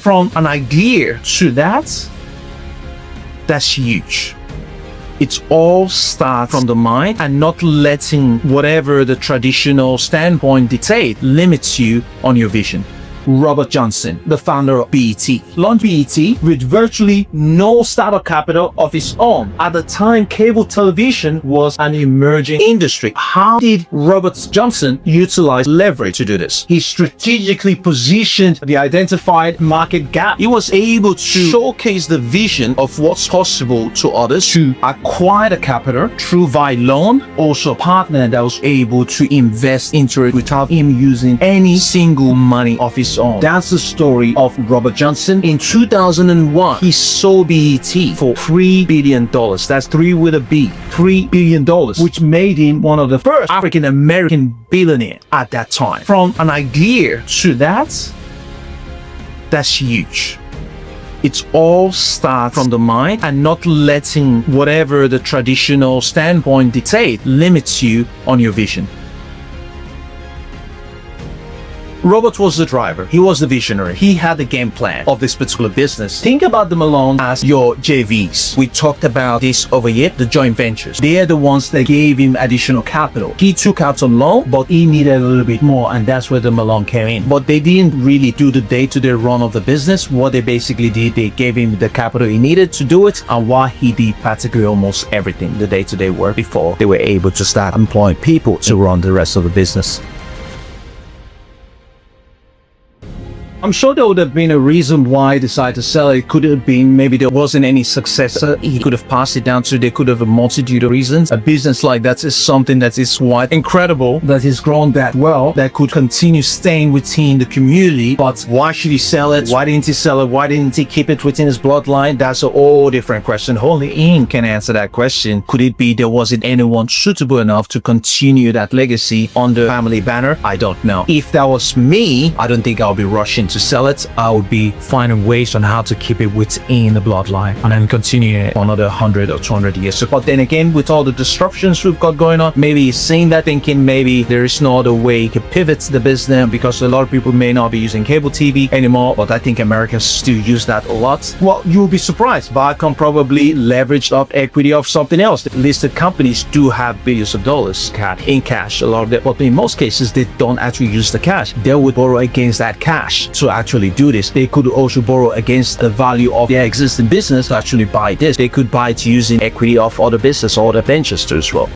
From an idea to that's huge. It all starts from the mind and not letting whatever the traditional standpoint dictate limits you on your vision. Robert Johnson, the founder of BET, launched BET with virtually no startup capital of his own. At the time, cable television was an emerging industry. How did Robert Johnson utilize leverage to do this? He strategically positioned the identified market gap. He was able to showcase the vision of what's possible to others, to acquire the capital through via loan, also a partner that was able to invest into it without him using any single money of his own. That's the story of Robert Johnson. In 2001, he sold BET for $3 billion. That's 3 with a B. $3 billion, which made him one of the first African American billionaire at that time. From an idea to that's huge. It all starts from the mind and not letting whatever the traditional standpoint dictate limits you on your vision. Robert was the driver. He was the visionary. He had the game plan of this particular business. Think about the Malone as your JVs. We talked about this over here, the joint ventures. They are the ones that gave him additional capital. He took out some loan, but he needed a little bit more, and that's where the Malone came in. But they didn't really do the day-to-day run of the business. What they basically did, they gave him the capital he needed to do it, and while he did practically almost everything, the day-to-day work, before they were able to start employing people to run the rest of the business. I'm sure there would have been a reason why he decided to sell it. Could have been maybe there wasn't any successor he could have passed it down to. There could have a multitude of reasons. A business like that is something that is quite incredible, that is grown that well, that could continue staying within the community. But why should he sell it? Why didn't he sell it? Why didn't he keep it within his bloodline? That's a whole different question. Only him can answer that question. Could it be there wasn't anyone suitable enough to continue that legacy under family banner? I don't know. If that was me, I don't think I'll be rushing to sell it. I would be finding ways on how to keep it within the bloodline and then continue it for another 100 or 200 years. But then again, with all the disruptions we've got going on, maybe he's seeing that, thinking maybe there is no other way he could pivot the business, because a lot of people may not be using cable TV anymore, but I think Americans still use that a lot. Well, you'll be surprised. Viacom probably leveraged off equity of something else. The listed companies do have billions of dollars in cash, a lot of it, but in most cases, they don't actually use the cash. They would borrow against that cash to actually do this. They could also borrow against the value of their existing business to actually buy this. They could buy it using equity of other business or other ventures too as well.